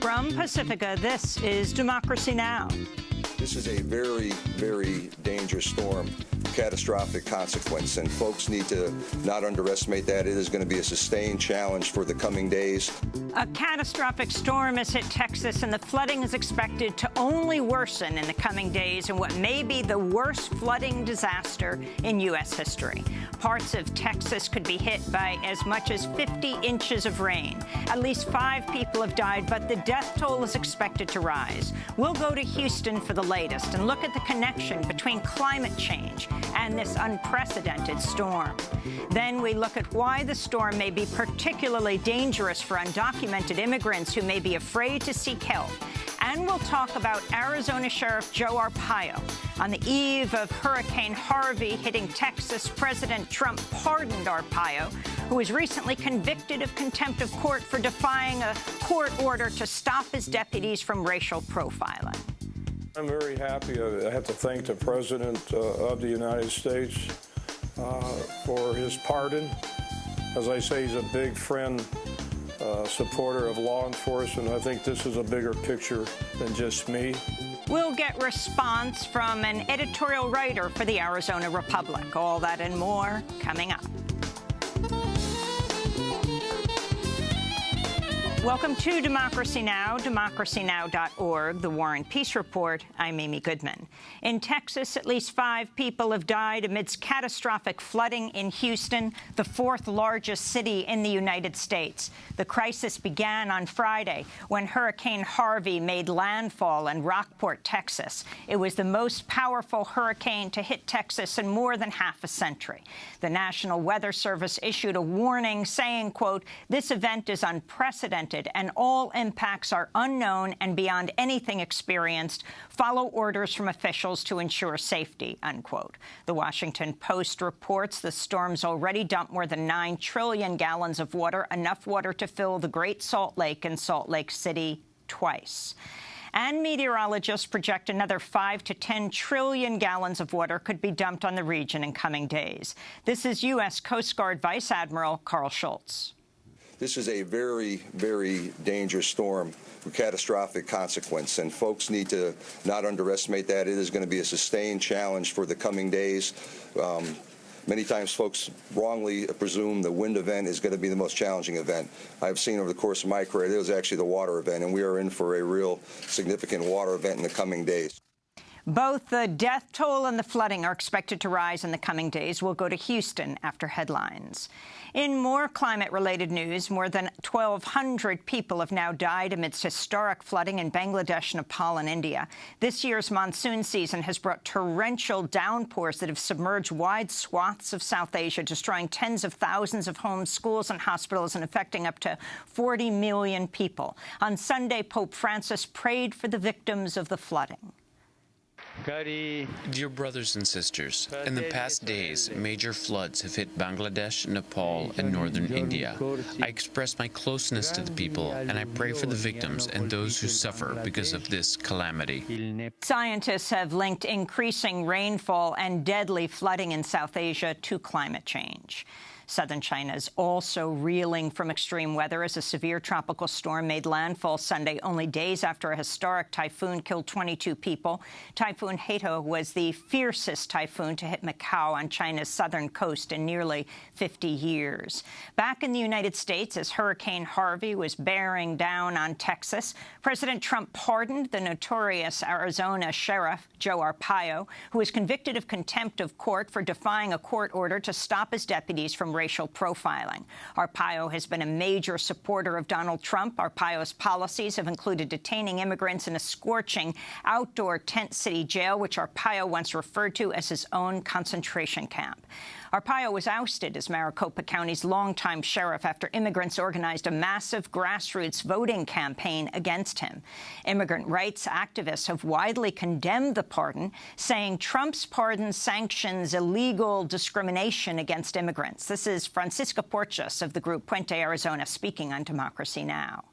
From Pacifica, this is Democracy Now! This is a very, very dangerous storm, catastrophic consequence, and folks need to not underestimate that. It is going to be a sustained challenge for the coming days. A catastrophic storm has hit Texas, and the flooding is expected to only worsen in the coming days in what may be the worst flooding disaster in U.S. history. Parts of Texas could be hit by as much as 50 inches of rain. At least 5 people have died, but the death toll is expected to rise. We'll go to Houston for the latest and look at the connection between climate change and this unprecedented storm. Then we look at why the storm may be particularly dangerous for undocumented immigrants who may be afraid to seek help. And we'll talk about Arizona Sheriff Joe Arpaio. On the eve of Hurricane Harvey hitting Texas, President Trump pardoned Arpaio, who was recently convicted of contempt of court for defying a court order to stop his deputies from racial profiling. I'm very happy. I have to thank the President of the United States for his pardon. As I say, he's a big friend, supporter of law enforcement. I think this is a bigger picture than just me. We'll get response from an editorial writer for the Arizona Republic. All that and more coming up. Welcome to Democracy Now!, democracynow.org, the War and Peace Report. I'm Amy Goodman. In Texas, at least 5 people have died amidst catastrophic flooding in Houston, the 4th largest city in the United States. The crisis began on Friday when Hurricane Harvey made landfall in Rockport, Texas. It was the most powerful hurricane to hit Texas in more than half a century. The National Weather Service issued a warning saying, quote, "This event is unprecedented and all impacts are unknown and beyond anything experienced. Follow orders from officials to ensure safety," unquote. The Washington Post reports the storm's already dumped more than 9 trillion gallons of water, enough water to fill the Great Salt Lake and Salt Lake City twice. And meteorologists project another 5 to 10 trillion gallons of water could be dumped on the region in coming days. This is U.S. Coast Guard Vice Admiral Carl Schultz. This is a very, very dangerous storm with catastrophic consequence, and folks need to not underestimate that. It is going to be a sustained challenge for the coming days. Many times folks wrongly presume the wind event is going to be the most challenging event. I've seen over the course of my career, it was actually the water event, and we are in for a real significant water event in the coming days. Both the death toll and the flooding are expected to rise in the coming days. We'll go to Houston after headlines. In more climate-related news, more than 1,200 people have now died amidst historic flooding in Bangladesh, Nepal, and India. This year's monsoon season has brought torrential downpours that have submerged wide swaths of South Asia, destroying tens of thousands of homes, schools, and hospitals, and affecting up to 40 million people. On Sunday, Pope Francis prayed for the victims of the flooding. Dear brothers and sisters, in the past days, major floods have hit Bangladesh, Nepal, and northern India. I express my closeness to the people, and I pray for the victims and those who suffer because of this calamity. Scientists have linked increasing rainfall and deadly flooding in South Asia to climate change. Southern China is also reeling from extreme weather as a severe tropical storm made landfall Sunday, only days after a historic typhoon killed 22 people. Typhoon Hato was the fiercest typhoon to hit Macau on China's southern coast in nearly 50 years. Back in the United States, as Hurricane Harvey was bearing down on Texas, President Trump pardoned the notorious Arizona Sheriff Joe Arpaio, who was convicted of contempt of court for defying a court order to stop his deputies from racial profiling. Arpaio has been a major supporter of Donald Trump. Arpaio's policies have included detaining immigrants in a scorching outdoor tent city jail, which Arpaio once referred to as his own concentration camp. Arpaio was ousted as Maricopa County's longtime sheriff after immigrants organized a massive grassroots voting campaign against him. Immigrant rights activists have widely condemned the pardon, saying Trump's pardon sanctions illegal discrimination against immigrants. This is Francisca Porchas of the group Puente Arizona speaking on Democracy Now!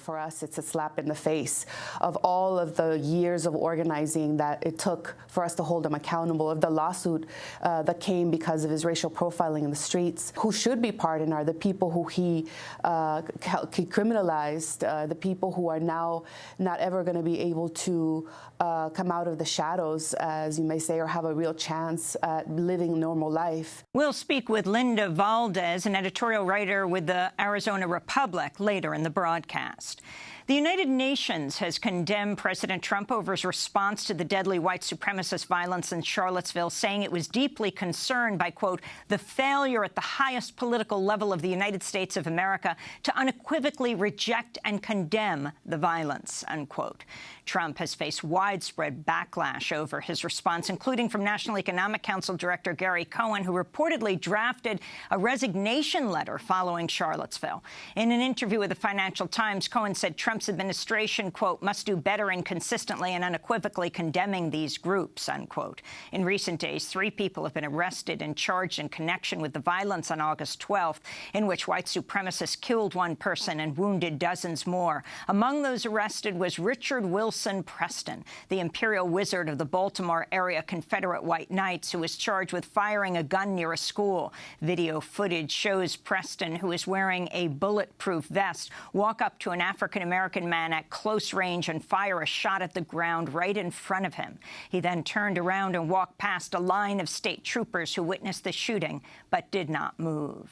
for us, it's a slap in the face of all of the years of organizing that it took for us to hold him accountable, of the lawsuit that came because of his racial profiling in the streets. Who should be pardoned are the people who he criminalized, the people who are now not ever going to be able to come out of the shadows, as you may say, or have a real chance at living a normal life. We'll speak with Linda Valdez, an editorial writer with the Arizona Republic, later in the broadcast. The United Nations has condemned President Trump over his response to the deadly white supremacist violence in Charlottesville, saying it was deeply concerned by, quote, the failure at the highest political level of the United States of America to unequivocally reject and condemn the violence, unquote. Trump has faced widespread backlash over his response, including from National Economic Council Director Gary Cohn, who reportedly drafted a resignation letter following Charlottesville. In an interview with the Financial Times, Cohn said Trump's administration, quote, must do better in consistently and unequivocally condemning these groups, unquote. In recent days, 3 people have been arrested and charged in connection with the violence on August 12th, in which white supremacists killed 1 person and wounded dozens more. Among those arrested was Richard Wilson Preston, the imperial wizard of the Baltimore area Confederate White Knights, who was charged with firing a gun near a school. Video footage shows Preston, who is wearing a bulletproof vest, walk up to an African-American man at close range and fire a shot at the ground right in front of him. He then turned around and walked past a line of state troopers who witnessed the shooting but did not move.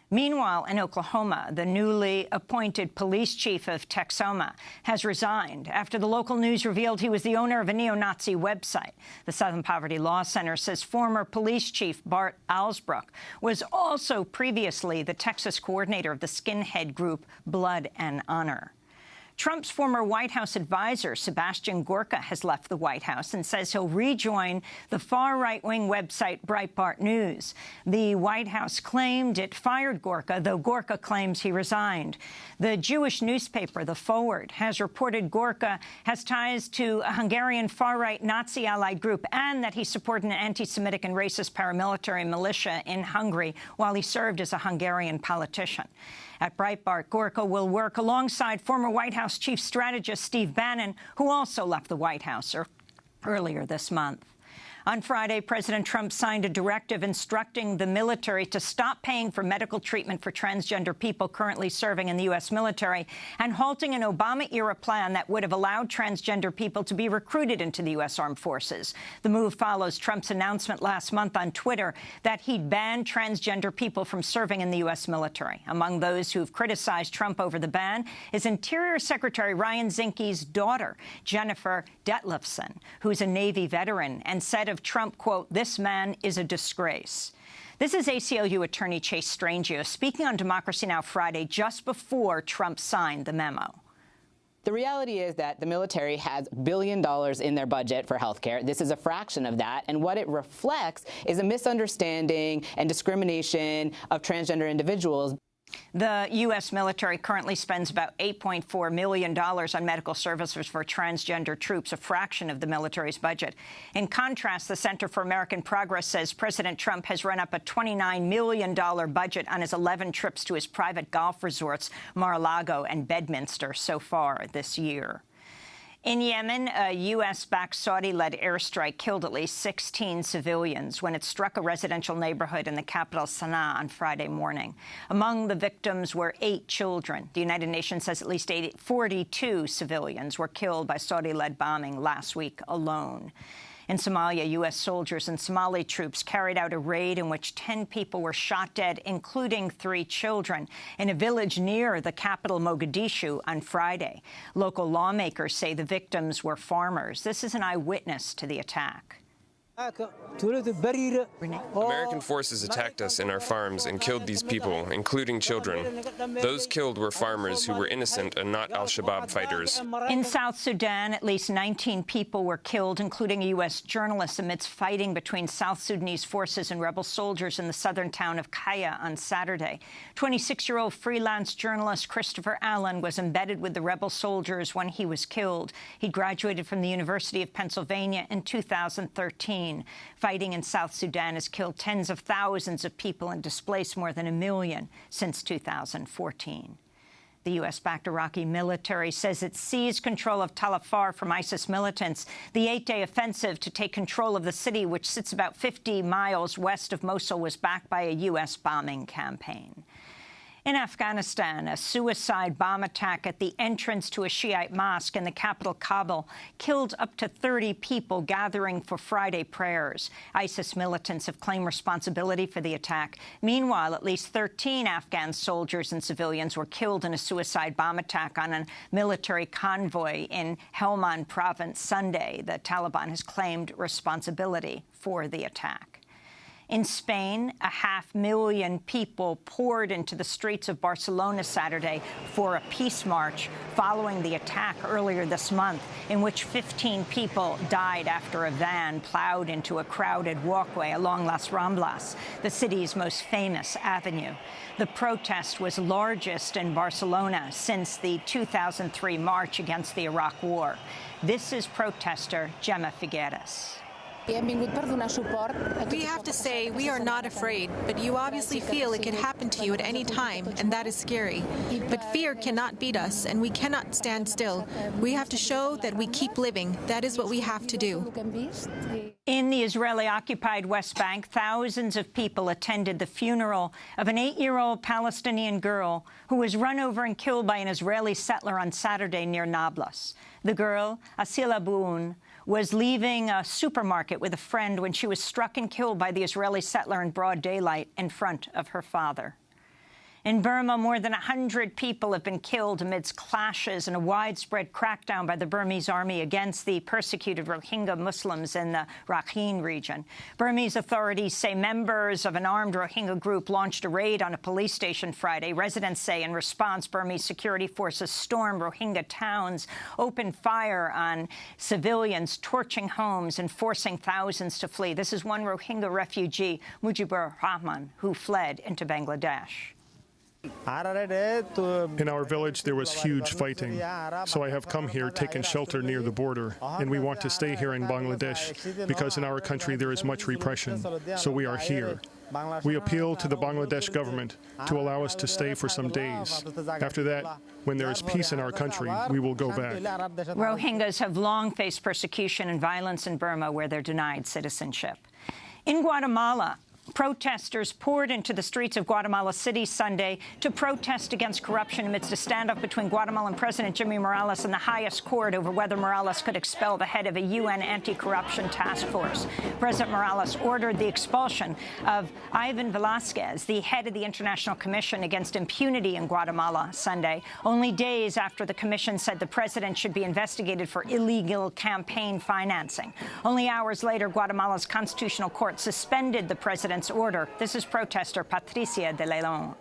Meanwhile, in Oklahoma, the newly appointed police chief of Texoma has resigned after the local news revealed he was the owner of a neo-Nazi website. The Southern Poverty Law Center says former police chief Bart Alsbrook was also previously the Texas coordinator of the skinhead group Blood and Honor. Trump's former White House advisor, Sebastian Gorka, has left the White House and says he'll rejoin the far-right-wing website Breitbart News. The White House claimed it fired Gorka, though Gorka claims he resigned. The Jewish newspaper, The Forward, has reported Gorka has ties to a Hungarian far-right Nazi allied group and that he supported an anti-Semitic and racist paramilitary militia in Hungary while he served as a Hungarian politician. At Breitbart, Gorka will work alongside former White House chief strategist Steve Bannon, who also left the White House earlier this month. On Friday, President Trump signed a directive instructing the military to stop paying for medical treatment for transgender people currently serving in the U.S. military and halting an Obama-era plan that would have allowed transgender people to be recruited into the U.S. Armed Forces. The move follows Trump's announcement last month on Twitter that he'd ban transgender people from serving in the U.S. military. Among those who've criticized Trump over the ban is Interior Secretary Ryan Zinke's daughter, Jennifer Detlefsen, who's a Navy veteran, and said of Trump, quote, this man is a disgrace. This is ACLU attorney Chase Strangio speaking on Democracy Now! Friday just before Trump signed the memo. The reality is that the military has $1 billion in their budget for health care. This is a fraction of that, and what it reflects is a misunderstanding and discrimination of transgender individuals. The U.S. military currently spends about $8.4 million on medical services for transgender troops, a fraction of the military's budget. In contrast, the Center for American Progress says President Trump has run up a $29 million budget on his 11 trips to his private golf resorts, Mar-a-Lago and Bedminster, so far this year. In Yemen, a U.S.-backed Saudi-led airstrike killed at least 16 civilians when it struck a residential neighborhood in the capital Sana'a on Friday morning. Among the victims were 8 children. The United Nations says at least 42 civilians were killed by Saudi-led bombing last week alone. In Somalia, U.S. soldiers and Somali troops carried out a raid in which 10 people were shot dead, including 3 children, in a village near the capital, Mogadishu, on Friday. Local lawmakers say the victims were farmers. This is an eyewitness to the attack. American forces attacked us in our farms and killed these people, including children. Those killed were farmers who were innocent and not al-Shabaab fighters. In South Sudan, at least 19 people were killed, including a U.S. journalist, amidst fighting between South Sudanese forces and rebel soldiers in the southern town of Kaya on Saturday. 26-year-old freelance journalist Christopher Allen was embedded with the rebel soldiers when he was killed. He graduated from the University of Pennsylvania in 2013. Fighting in South Sudan has killed tens of thousands of people and displaced more than 1 million since 2014. The U.S.-backed Iraqi military says it seized control of Tal Afar from ISIS militants. The 8-day offensive to take control of the city, which sits about 50 miles west of Mosul, was backed by a U.S. bombing campaign. In Afghanistan, a suicide bomb attack at the entrance to a Shiite mosque in the capital, Kabul, killed up to 30 people gathering for Friday prayers. ISIS militants have claimed responsibility for the attack. Meanwhile, at least 13 Afghan soldiers and civilians were killed in a suicide bomb attack on a military convoy in Helmand province Sunday. The Taliban has claimed responsibility for the attack. In Spain, 500,000 people poured into the streets of Barcelona Saturday for a peace march following the attack earlier this month, in which 15 people died after a van plowed into a crowded walkway along Las Ramblas, the city's most famous avenue. The protest was largest in Barcelona since the 2003 march against the Iraq War. This is protester Gemma Figueres. We have to say we are not afraid, but you obviously feel it could happen to you at any time, and that is scary. But fear cannot beat us, and we cannot stand still. We have to show that we keep living. That is what we have to do. In the Israeli-occupied West Bank, thousands of people attended the funeral of an 8-year-old Palestinian girl who was run over and killed by an Israeli settler on Saturday near Nablus. The girl, Asila Boun, was leaving a supermarket with a friend when she was struck and killed by the Israeli settler in broad daylight in front of her father. In Burma, more than 100 people have been killed amidst clashes and a widespread crackdown by the Burmese army against the persecuted Rohingya Muslims in the Rakhine region. Burmese authorities say members of an armed Rohingya group launched a raid on a police station Friday. Residents say in response, Burmese security forces stormed Rohingya towns, opened fire on civilians, torching homes and forcing thousands to flee. This is one Rohingya refugee, Mujibur Rahman, who fled into Bangladesh. In our village, there was huge fighting, so I have come here, taken shelter near the border, and we want to stay here in Bangladesh because in our country there is much repression, so we are here. We appeal to the Bangladesh government to allow us to stay for some days. After that, when there is peace in our country, we will go back. Rohingyas have long faced persecution and violence in Burma, where they're denied citizenship. In Guatemala, protesters poured into the streets of Guatemala City Sunday to protest against corruption amidst a standoff between Guatemalan President Jimmy Morales and the highest court over whether Morales could expel the head of a UN anti-corruption task force. President Morales ordered the expulsion of Ivan Velasquez, the head of the International Commission Against Impunity in Guatemala Sunday, only days after the commission said the president should be investigated for illegal campaign financing. Only hours later, Guatemala's Constitutional Court suspended the president's order. This is protester Patricia de Leon.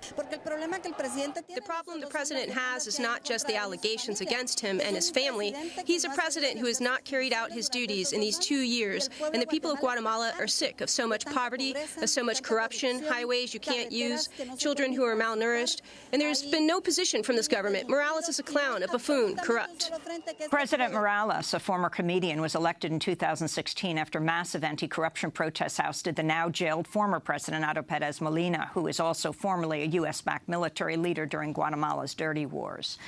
The problem the president has is not just the allegations against him and his family. He's a president who has not carried out his duties in these 2 years, and the people of Guatemala are sick of so much poverty, of so much corruption, highways you can't use, children who are malnourished, and there's been no position from this government. Morales is a clown, a buffoon, corrupt. President Morales, a former comedian, was elected in 2016 after massive anti-corruption protests ousted the now-jailed former president, Otto Perez Molina, who is also formerly a U.S.-backed military leader during Guatemala's dirty wars.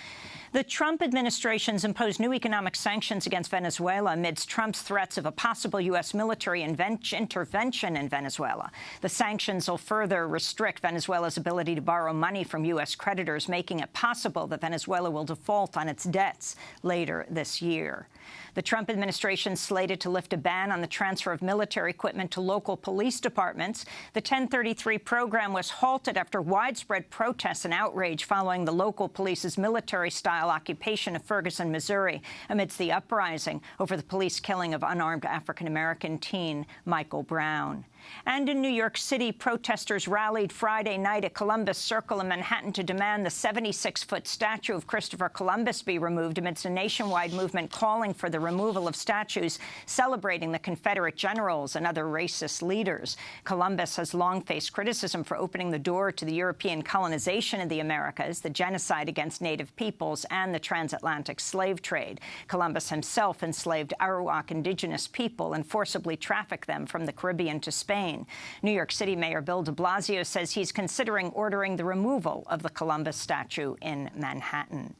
The Trump administration's imposed new economic sanctions against Venezuela amidst Trump's threats of a possible U.S. military intervention in Venezuela. The sanctions will further restrict Venezuela's ability to borrow money from U.S. creditors, making it possible that Venezuela will default on its debts later this year. The Trump administration slated to lift a ban on the transfer of military equipment to local police departments. The 1033 program was halted after widespread protests and outrage following the local police's military-style occupation of Ferguson, Missouri, amidst the uprising over the police killing of unarmed African-American teen Michael Brown. And in New York City, protesters rallied Friday night at Columbus Circle in Manhattan to demand the 76-foot statue of Christopher Columbus be removed amidst a nationwide movement calling for the removal of statues celebrating the Confederate generals and other racist leaders. Columbus has long faced criticism for opening the door to the European colonization of the Americas, the genocide against Native peoples, and the transatlantic slave trade. Columbus himself enslaved Arawak indigenous people and forcibly trafficked them from the Caribbean to Spain Spain. New York City Mayor Bill de Blasio says he's considering ordering the removal of the Columbus statue in Manhattan.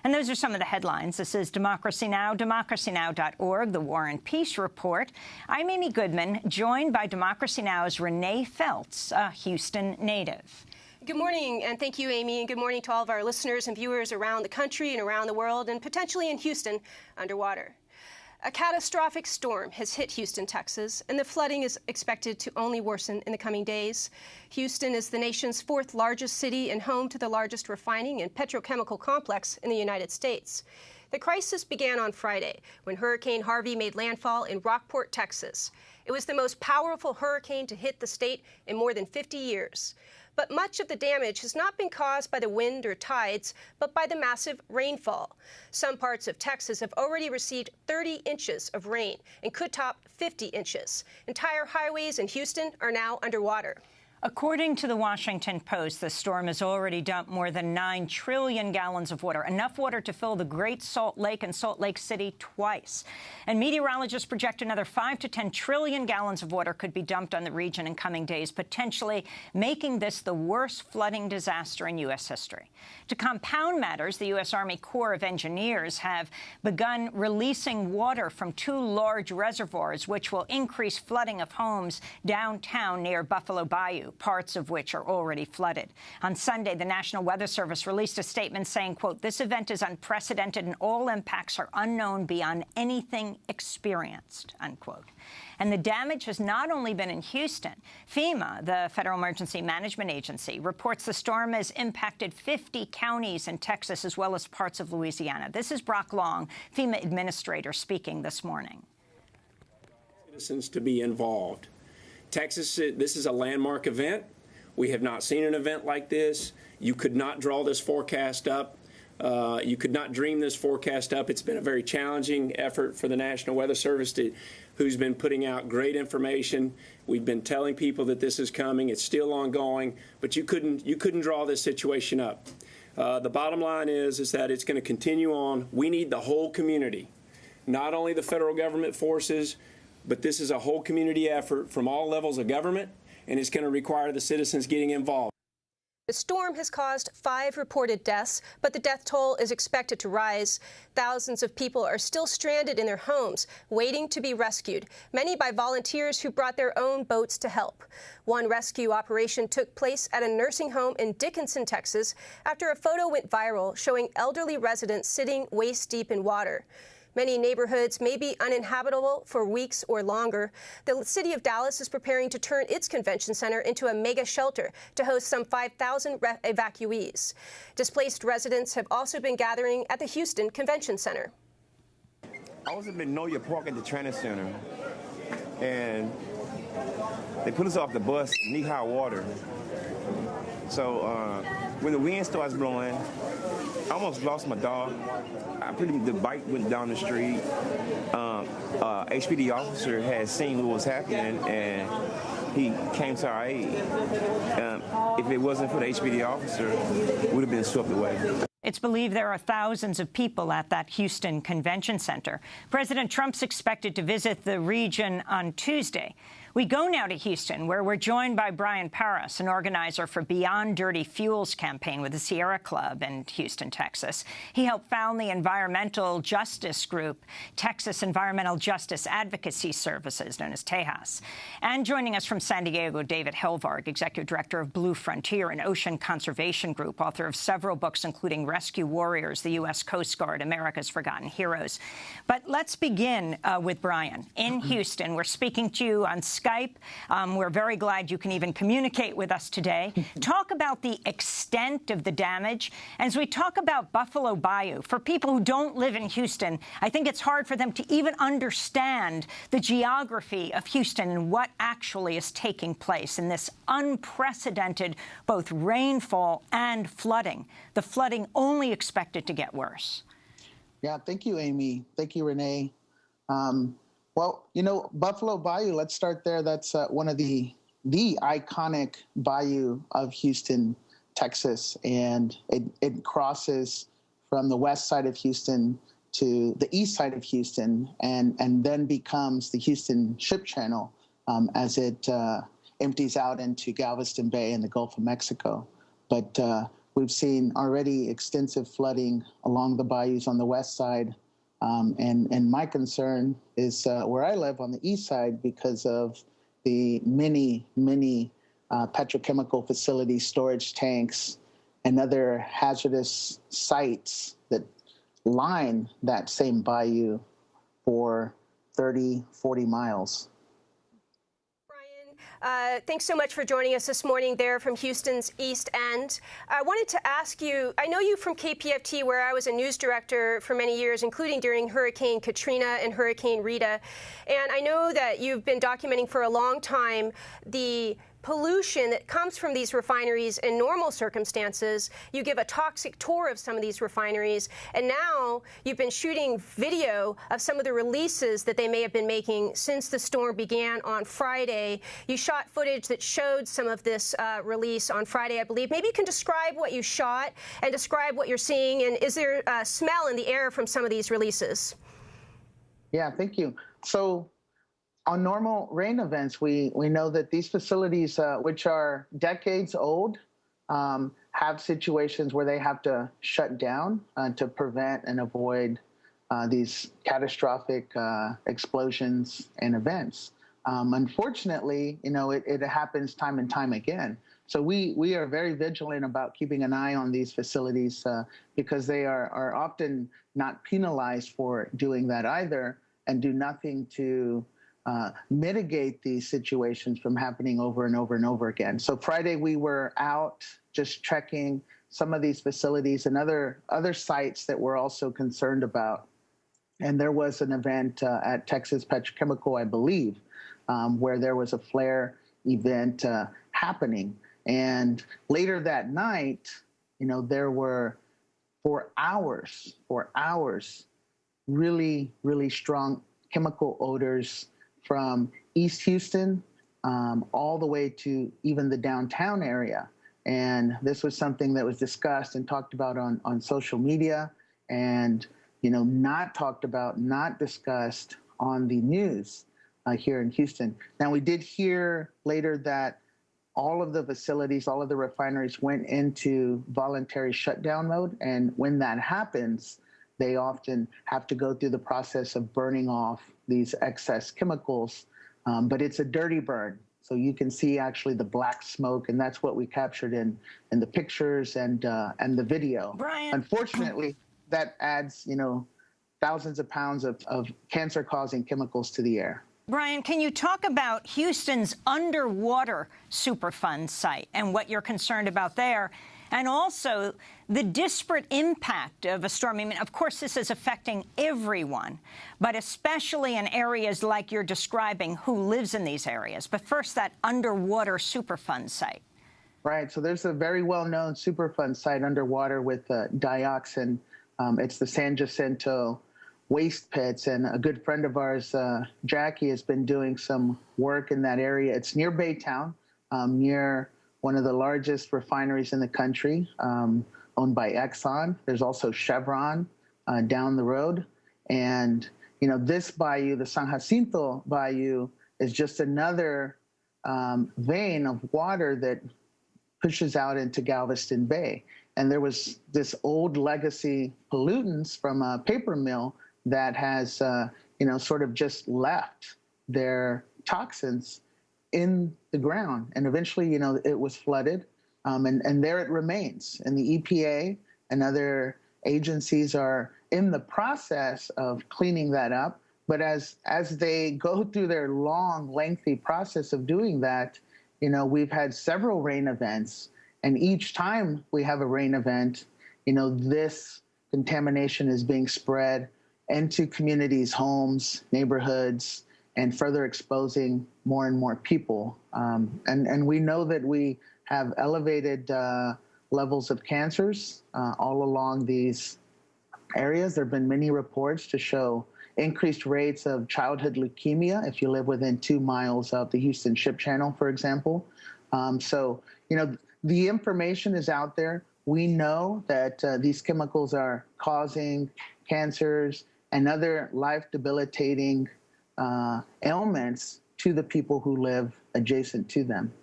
And those are some of the headlines. This is Democracy Now!, democracynow.org, the War and Peace Report. I'm Amy Goodman, joined by Democracy Now!'s Renee Feltz, a Houston native. Good morning, and thank you, Amy, and good morning to all of our listeners and viewers around the country and around the world, and potentially in Houston underwater. A catastrophic storm has hit Houston, Texas, and the flooding is expected to only worsen in the coming days. Houston is the nation's fourth largest city and home to the largest refining and petrochemical complex in the United States. The crisis began on Friday when Hurricane Harvey made landfall in Rockport, Texas. It was the most powerful hurricane to hit the state in more than 50 years. But much of the damage has not been caused by the wind or tides, but by the massive rainfall. Some parts of Texas have already received 30 inches of rain and could top 50 inches. Entire highways in Houston are now underwater. According to the Washington Post, the storm has already dumped more than 9 trillion gallons of water, enough water to fill the Great Salt Lake and Salt Lake City twice. And meteorologists project another 5 to 10 trillion gallons of water could be dumped on the region in coming days, potentially making this the worst flooding disaster in U.S. history. To compound matters, the U.S. Army Corps of Engineers have begun releasing water from 2 large reservoirs, which will increase flooding of homes downtown near Buffalo Bayou, parts of which are already flooded. On Sunday, the National Weather Service released a statement saying, quote, "This event is unprecedented and all impacts are unknown beyond anything experienced," unquote. And the damage has not only been in Houston. FEMA, the Federal Emergency Management Agency, reports the storm has impacted 50 counties in Texas as well as parts of Louisiana. This is Brock Long, FEMA administrator, speaking this morning. Citizens to be involved. Texas, this is a landmark event. We have not seen an event like this. You could not draw this forecast up. You could not dream this forecast up. It's been a very challenging effort for the National Weather Service, who's been putting out great information. We've been telling people that this is coming. It's still ongoing, but you couldn't draw this situation up. The bottom line is that it's going to continue on. We need the whole community, not only the federal government forces, but this is a whole community effort from all levels of government, and it's going to require the citizens getting involved. The storm has caused 5 reported deaths, but the death toll is expected to rise. Thousands of people are still stranded in their homes, waiting to be rescued, many by volunteers who brought their own boats to help. One rescue operation took place at a nursing home in Dickinson, Texas, after a photo went viral showing elderly residents sitting waist-deep in water. Many neighborhoods may be uninhabitable for weeks or longer. The city of Dallas is preparing to turn its convention center into a mega shelter to host some 5,000 evacuees. Displaced residents have also been gathering at the Houston Convention Center. I was in Know Your Park at the training center, and they put us off the bus knee-high water. So when the wind starts blowing, I almost lost my dog. The bike went down the street. HPD officer had seen what was happening, and he came to our aid. If it wasn't for the HPD officer, it would have been swept away. It's believed there are thousands of people at that Houston Convention Center. President Trump's expected to visit the region on Tuesday. We go now to Houston, where we're joined by Brian Paris, an organizer for Beyond Dirty Fuels campaign with the Sierra Club in Houston, Texas. He helped found the environmental justice group, Texas Environmental Justice Advocacy Services, known as TEJAS. And joining us from San Diego, David Helvarg, executive director of Blue Frontier, an ocean conservation group, author of several books, including Rescue Warriors, the U.S. Coast Guard, America's Forgotten Heroes. But let's begin with Brian. In Houston, we're speaking to you on Skype. We're very glad you can even communicate with us today. Talk about the extent of the damage. As we talk about Buffalo Bayou, for people who don't live in Houston, I think it's hard for them to even understand the geography of Houston and what actually is taking place in this unprecedented both rainfall and flooding. The flooding only expected to get worse. Yeah, thank you, Amy. Thank you, Renee. Well, you know, Buffalo Bayou, let's start there. That's one of the iconic bayou of Houston, Texas. And it crosses from the west side of Houston to the east side of Houston and then becomes the Houston Ship Channel as it empties out into Galveston Bay and the Gulf of Mexico. But we've seen already extensive flooding along the bayous on the west side. And my concern is where I live on the east side because of the many petrochemical facilities, storage tanks, and other hazardous sites that line that same bayou for 30, 40 miles. Thanks so much for joining us this morning there from Houston's East End. I wanted to ask you, I know you from KPFT, where I was a news director for many years, including during Hurricane Katrina and Hurricane Rita. And I know that you've been documenting for a long time the pollution that comes from these refineries in normal circumstances. You give a toxic tour of some of these refineries, and now you've been shooting video of some of the releases that they may have been making since the storm began on Friday. You shot footage that showed some of this release on Friday, I believe. Maybe you can describe what you shot and describe what you're seeing, and is there a smell in the air from some of these releases? Yeah, thank you. So on normal rain events, we know that these facilities, which are decades old, have situations where they have to shut down to prevent and avoid these catastrophic explosions and events. Unfortunately, it happens time and time again. So we are very vigilant about keeping an eye on these facilities because they are often not penalized for doing that either and do nothing to mitigate these situations from happening over and over and over again. So Friday we were out just checking some of these facilities and other sites that we're also concerned about. And there was an event at Texas Petrochemical, I believe, where there was a flare event happening. And later that night, there were for hours, really, really strong chemical odors from East Houston all the way to even the downtown area. And this was something that was discussed and talked about on social media and, not talked about, not discussed on the news here in Houston. Now, we did hear later that all of the facilities, all of the refineries went into voluntary shutdown mode. And when that happens, they often have to go through the process of burning off these excess chemicals, but it's a dirty burn. So you can see actually the black smoke, and that's what we captured in the pictures and the video. Brian. Unfortunately, that adds, thousands of pounds of cancer-causing chemicals to the air. Brian, can you talk about Houston's underwater Superfund site and what you're concerned about there? And also the disparate impact of a storm. I mean, of course, this is affecting everyone, but especially in areas like you're describing, who lives in these areas. But first, that underwater Superfund site. Right. So there's a very well-known Superfund site underwater with dioxin. It's the San Jacinto waste pits. And a good friend of ours, Jackie, has been doing some work in that area. It's near Baytown, near one of the largest refineries in the country, owned by Exxon. There's also Chevron down the road. And, this bayou, the San Jacinto Bayou, is just another vein of water that pushes out into Galveston Bay. And there was this old legacy pollutants from a paper mill that has, sort of just left their toxins in the ground. And eventually, it was flooded, and there it remains. And the EPA and other agencies are in the process of cleaning that up. But as they go through their long, lengthy process of doing that, we've had several rain events. And each time we have a rain event, this contamination is being spread into communities, homes, neighborhoods, and further exposing more and more people. And we know that we have elevated levels of cancers all along these areas. There have been many reports to show increased rates of childhood leukemia if you live within 2 miles of the Houston Ship Channel, for example. So, the information is out there. We know that these chemicals are causing cancers and other life-debilitating ailments to the people who live adjacent to them.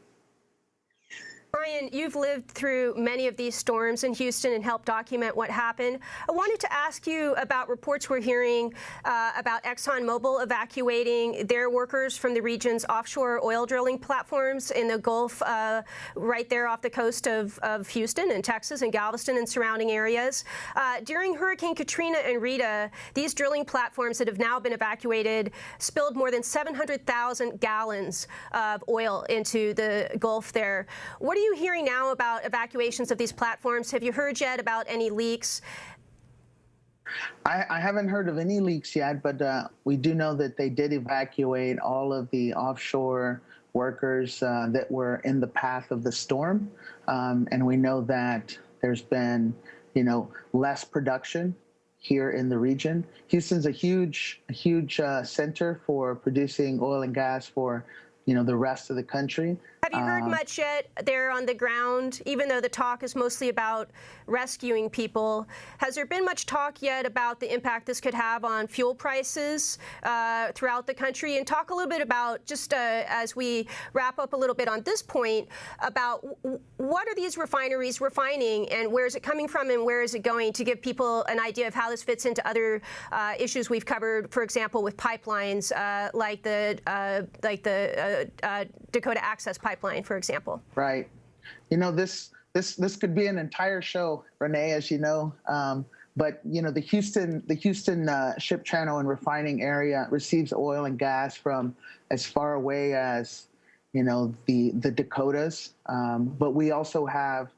Brian, you've lived through many of these storms in Houston and helped document what happened. I wanted to ask you about reports we're hearing about ExxonMobil evacuating their workers from the region's offshore oil drilling platforms in the Gulf, right there off the coast of Houston and Texas and Galveston and surrounding areas. During Hurricane Katrina and Rita, these drilling platforms that have now been evacuated spilled more than 700,000 gallons of oil into the Gulf there. What are you hearing now about evacuations of these platforms? Have you heard yet about any leaks? I haven't heard of any leaks yet, but we do know that they did evacuate all of the offshore workers that were in the path of the storm. And we know that there's been, less production here in the region. Houston's a huge center for producing oil and gas for the rest of the country. Have you heard much yet there on the ground, even though the talk is mostly about rescuing people? Has there been much talk yet about the impact this could have on fuel prices throughout the country? And talk a little bit about, just as we wrap up a little bit on this point, about what are these refineries refining and where is it coming from and where is it going, to give people an idea of how this fits into other issues we've covered, for example, with pipelines like the Dakota Access Pipeline, for example. Right. This could be an entire show, Renee, as you know. But the Houston ship channel and refining area receives oil and gas from as far away as the Dakotas. But we also have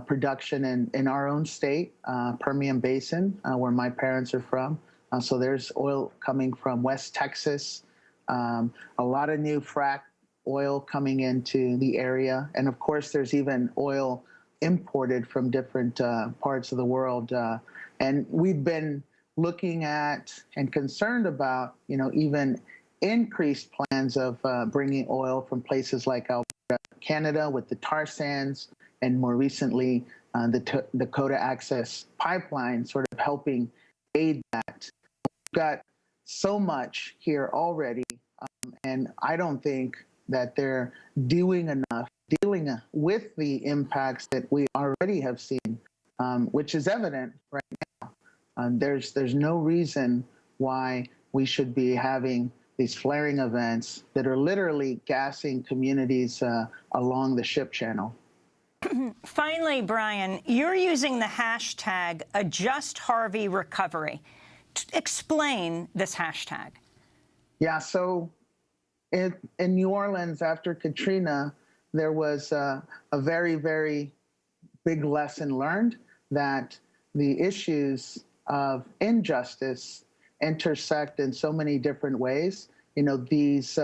production in our own state, Permian Basin, where my parents are from. So there's oil coming from West Texas. A lot of new frac oil coming into the area. And of course, there's even oil imported from different parts of the world. And we've been looking at and concerned about, even increased plans of bringing oil from places like Alberta, Canada, with the tar sands, and more recently, the Dakota Access Pipeline sort of helping aid that. We've got so much here already, and I don't think that they're doing enough dealing with the impacts that we already have seen, which is evident right now. There's no reason why we should be having these flaring events that are literally gassing communities along the ship channel. Finally, Brian, you're using the hashtag #AdjustHarveyRecovery. Explain this hashtag. Yeah, so in New Orleans after Katrina, there was a very, very big lesson learned that the issues of injustice intersect in so many different ways. These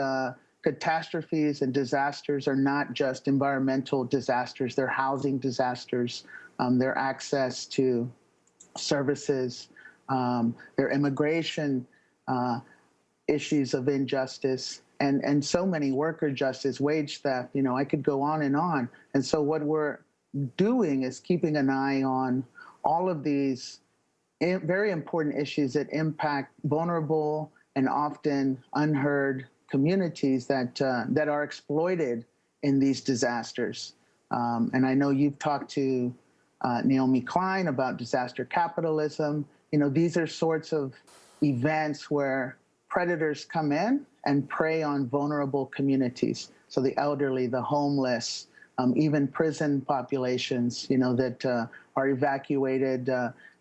catastrophes and disasters are not just environmental disasters, they're housing disasters, their access to services, their immigration issues of injustice, and so many worker justice, wage theft, I could go on and on. And so what we're doing is keeping an eye on all of these very important issues that impact vulnerable and often unheard communities that are exploited in these disasters. And I know you've talked to Naomi Klein about disaster capitalism. These are sorts of events where predators come in and prey on vulnerable communities. So the elderly, the homeless, even prison populations, that are evacuated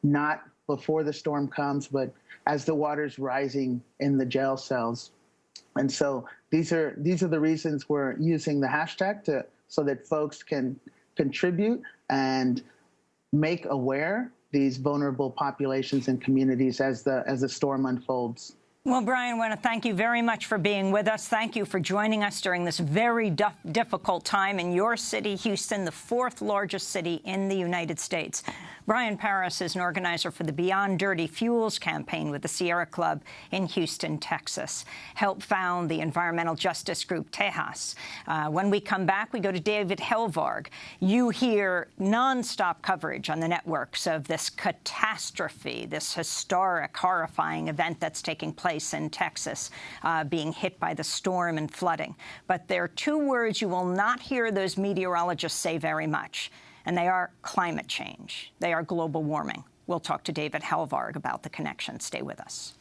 not before the storm comes, but as the water's rising in the jail cells. And so these are the reasons we're using the hashtag so that folks can contribute and make aware these vulnerable populations and communities as the storm unfolds. Well, Brian, I want to thank you very much for being with us. Thank you for joining us during this very difficult time in your city, Houston, the 4th largest city in the United States. Brian Paris is an organizer for the Beyond Dirty Fuels campaign with the Sierra Club in Houston, Texas. Helped found the environmental justice group Tejas. When we come back, we go to David Helvarg. You hear nonstop coverage on the networks of this catastrophe, this historic, horrifying event that's taking place in Texas, being hit by the storm and flooding. But there are two words you will not hear those meteorologists say very much, and they are climate change. They are global warming. We'll talk to David Helvarg about the connection. Stay with us.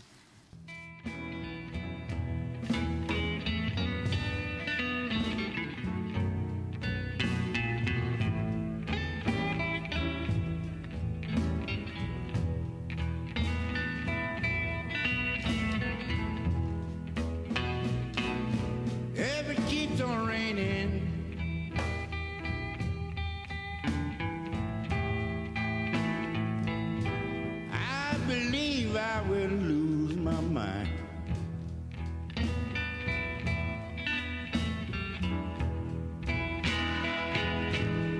If it keeps on raining, I believe I will lose my mind.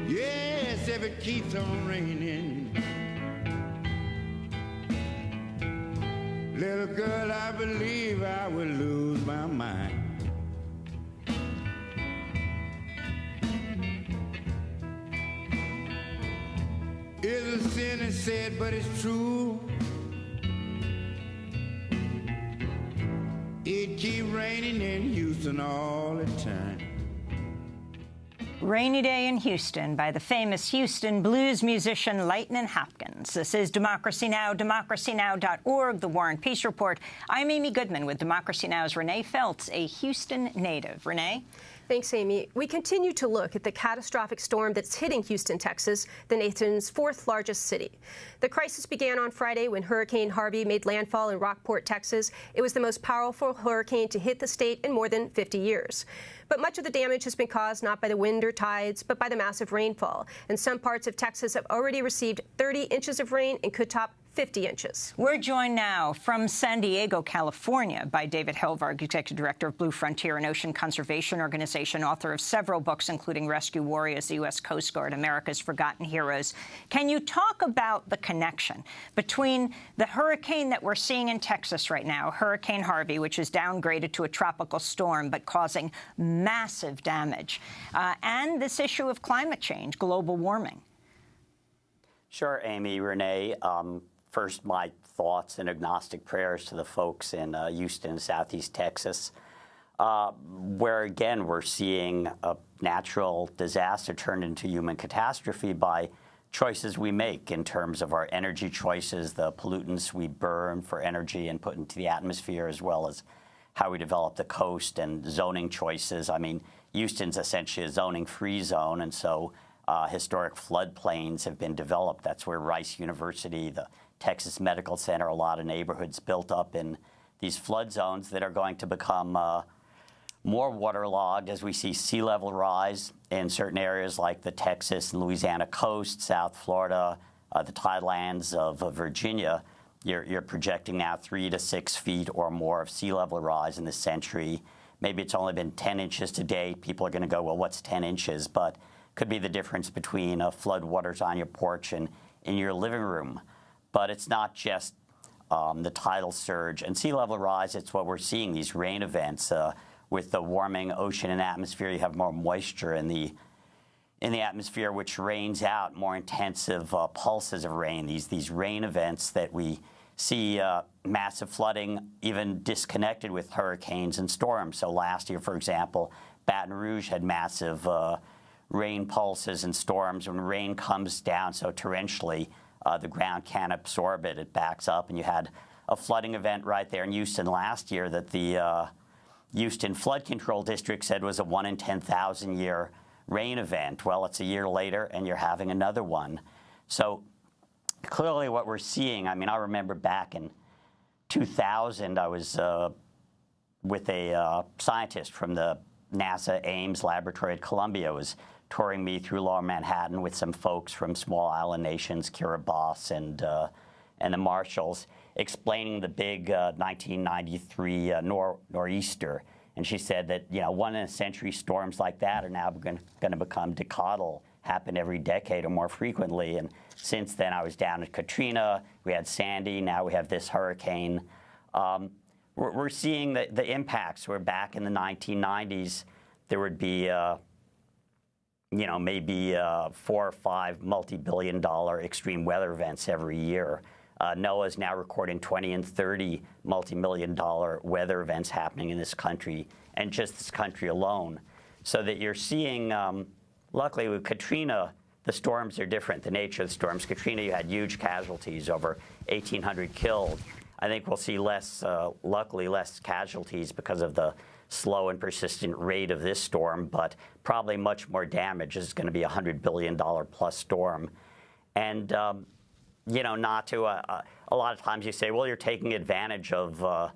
Yes, if it keeps on raining, little girl, I believe I will lose my mind. It's a sin, it's said, but it's true. It keep raining in Houston all the time. Rainy Day in Houston by the famous Houston blues musician Lightnin' Hopkins. This is Democracy Now!, democracynow.org, The War and Peace Report. I'm Amy Goodman with Democracy Now!'s Renee Feltz, a Houston native. Renee? Thanks, Amy. We continue to look at the catastrophic storm that's hitting Houston, Texas, the nation's fourth largest city. The crisis began on Friday when Hurricane Harvey made landfall in Rockport, Texas. It was the most powerful hurricane to hit the state in more than 50 years. But much of the damage has been caused not by the wind or tides, but by the massive rainfall. And some parts of Texas have already received 30 inches of rain and could top 50 inches. We're joined now from San Diego, California, by David Helvarg, Executive Director of Blue Frontier, an ocean conservation organization, author of several books, including Rescue Warriors, the U.S. Coast Guard, America's Forgotten Heroes. Can you talk about the connection between the hurricane that we're seeing in Texas right now, Hurricane Harvey, which is downgraded to a tropical storm but causing massive damage, and this issue of climate change, global warming? Sure, Amy, Renee. First, my thoughts and agnostic prayers to the folks in Houston, Southeast Texas, where, again, we're seeing a natural disaster turn into human catastrophe by choices we make in terms of our energy choices, the pollutants we burn for energy and put into the atmosphere, as well as how we develop the coast and zoning choices. I mean, Houston's essentially a zoning-free zone, and so historic floodplains have been developed. That's where Rice University, the Texas Medical Center, a lot of neighborhoods built up in these flood zones that are going to become more waterlogged as we see sea level rise in certain areas like the Texas and Louisiana coast, South Florida, the tidelands of Virginia. You're projecting now 3 to 6 feet or more of sea level rise in this century. Maybe it's only been 10 inches to date. People are going to go, well, what's 10 inches? But could be the difference between flood waters on your porch and in your living room. But it's not just the tidal surge and sea level rise. It's what we're seeing, these rain events. With the warming ocean and atmosphere, you have more moisture in the atmosphere, which rains out more intensive pulses of rain. These rain events that we see massive flooding, even disconnected with hurricanes and storms. So last year, for example, Baton Rouge had massive rain pulses and storms. When rain comes down so torrentially, the ground can't absorb it. It backs up, and you had a flooding event right there in Houston last year that the Houston Flood Control District said was a 1 in 10,000 year rain event. Well, it's a year later, and you're having another one. So clearly what we're seeing, I mean, I remember back in 2000, I was with a scientist from the NASA Ames Laboratory at Columbia, was touring me through Lower Manhattan with some folks from small island nations, Kiribati and the Marshalls, explaining the big 1993 nor'easter. And she said that, 1 in a century storms like that are now going to become decadal happen every decade or more frequently. And since then, I was down at Katrina. We had Sandy. Now we have this hurricane. We're seeing the impacts. We're back in the 1990s. There would be maybe 4 or 5 multi-billion-dollar extreme weather events every year. NOAA is now recording 20 and 30 multi-million-dollar weather events happening in this country, and just this country alone. So that you're seeing, luckily with Katrina, the storms are different, the nature of the storms. Katrina, you had huge casualties, over 1,800 killed. I think we'll see less, luckily less casualties because of the slow and persistent rate of this storm, but probably much more damage. This is going to be a $100 billion plus storm. And, not to, a lot of times you say, well, you're taking advantage of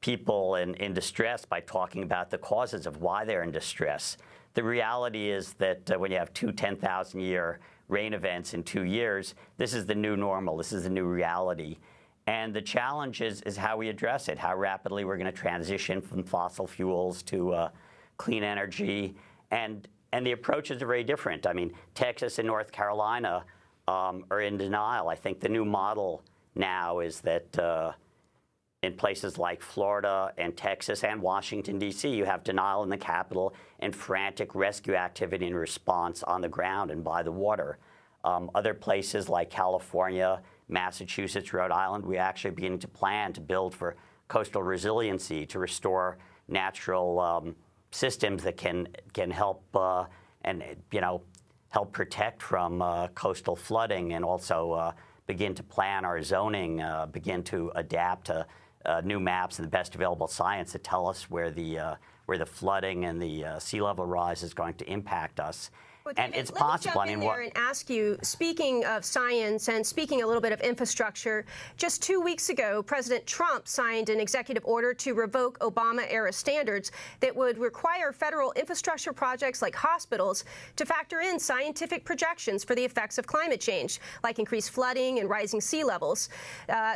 people in distress by talking about the causes of why they're in distress. The reality is that when you have 2 10,000-year rain events in 2 years, this is the new normal. This is the new reality. And the challenge is how we address it, how rapidly we're going to transition from fossil fuels to clean energy. And the approaches are very different. I mean, Texas and North Carolina are in denial. I think the new model now is that in places like Florida and Texas and Washington, D.C., you have denial in the Capitol and frantic rescue activity and response on the ground and by the water. Other places like California, Massachusetts, Rhode Island, we actually beginning to plan to build for coastal resiliency, to restore natural systems that can help help protect from coastal flooding, and also begin to plan our zoning, begin to adapt to new maps and the best available science that tell us where the flooding and the sea level rise is going to impact us. Well, and David, it's possible. Let me jump in there and ask you, speaking of science and speaking a little bit of infrastructure, just 2 weeks ago, President Trump signed an executive order to revoke Obama-era standards that would require federal infrastructure projects like hospitals to factor in scientific projections for the effects of climate change, like increased flooding and rising sea levels.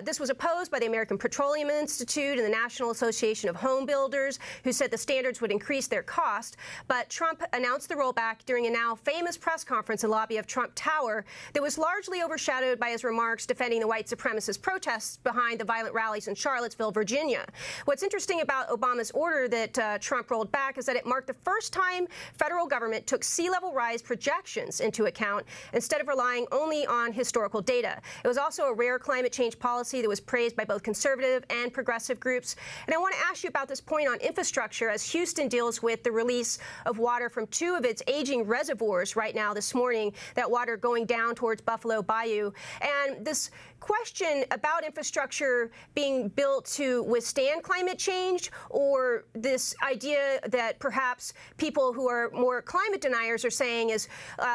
This was opposed by the American Petroleum Institute and the National Association of Home Builders, who said the standards would increase their cost. But Trump announced the rollback during a now famous press conference in the lobby of Trump Tower that was largely overshadowed by his remarks defending the white supremacist protests behind the violent rallies in Charlottesville, Virginia. What's interesting about Obama's order that Trump rolled back is that it marked the first time federal government took sea level rise projections into account instead of relying only on historical data. It was also a rare climate change policy that was praised by both conservative and progressive groups. And I want to ask you about this point on infrastructure as Houston deals with the release of water from 2 of its aging reservoirs right now this morning, that water going down towards Buffalo Bayou. And this question about infrastructure being built to withstand climate change, or this idea that perhaps people who are more climate deniers are saying is,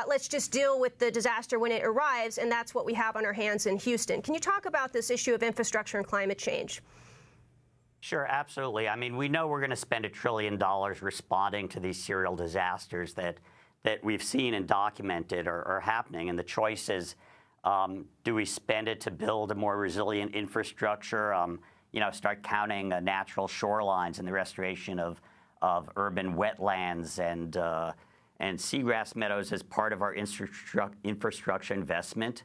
let's just deal with the disaster when it arrives, and that's what we have on our hands in Houston. Can you talk about this issue of infrastructure and climate change? Sure, absolutely. I mean, we know we're going to spend $1 trillion responding to these serial disasters that we've seen and documented are happening. And the choice is, do we spend it to build a more resilient infrastructure, start counting natural shorelines and the restoration of urban wetlands and seagrass meadows as part of our infrastructure investment?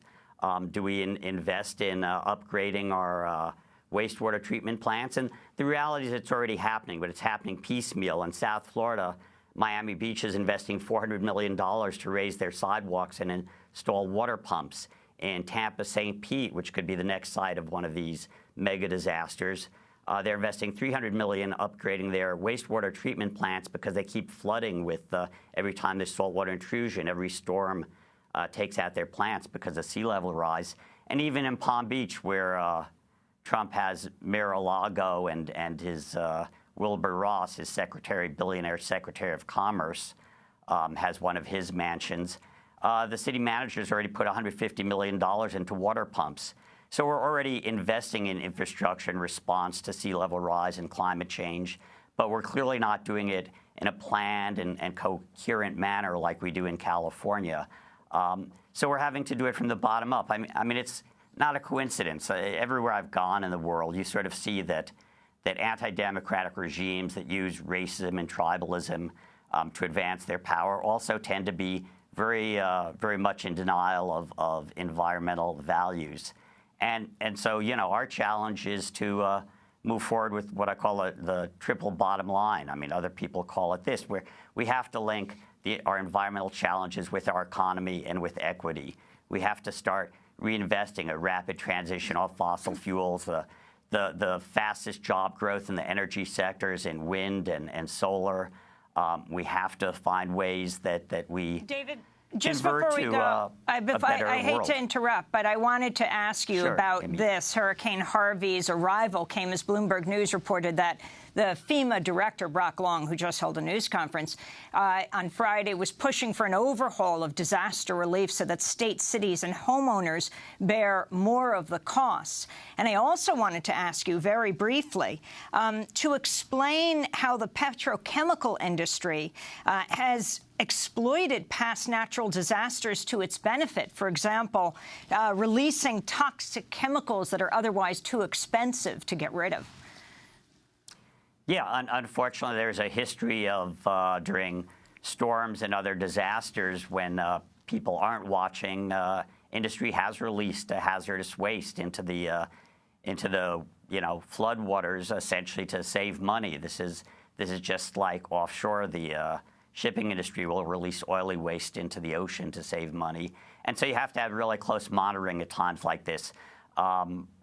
Do we invest in upgrading our wastewater treatment plants? And the reality is it's already happening, but it's happening piecemeal. In South Florida, Miami Beach is investing $400 million to raise their sidewalks and install water pumps. In Tampa, St. Pete, which could be the next site of one of these mega disasters, they're investing $300 million upgrading their wastewater treatment plants because they keep flooding with every time there's saltwater intrusion. Every storm takes out their plants because of sea level rise. And even in Palm Beach, where Trump has Mar-a-Lago and his Wilbur Ross, his billionaire secretary of commerce, has one of his mansions. The city manager's already put $150 million into water pumps. So we're already investing in infrastructure in response to sea level rise and climate change, but we're clearly not doing it in a planned and coherent manner like we do in California. So we're having to do it from the bottom up. I mean, it's not a coincidence. Everywhere I've gone in the world, you sort of see that anti-democratic regimes that use racism and tribalism to advance their power also tend to be very much in denial of environmental values. And so, you know, our challenge is to move forward with what I call the triple bottom line. I mean, other people call it this, where we have to link our environmental challenges with our economy and with equity. We have to start reinvesting a rapid transition off fossil fuels, the fastest job growth in the energy sectors in wind and solar. We have to find ways that we David, just before we go, I hate to interrupt, but I wanted to ask you about this. Hurricane Harvey's arrival came as Bloomberg News reported that the FEMA director, Brock Long, who just held a news conference on Friday, was pushing for an overhaul of disaster relief so that states, cities, and homeowners bear more of the costs. And I also wanted to ask you very briefly to explain how the petrochemical industry has exploited past natural disasters to its benefit. For example, releasing toxic chemicals that are otherwise too expensive to get rid of. Yeah, unfortunately, there's a history of during storms and other disasters when people aren't watching, industry has released hazardous waste into the floodwaters, essentially to save money. This is just like offshore. The shipping industry will release oily waste into the ocean to save money, and so you have to have really close monitoring at times like this.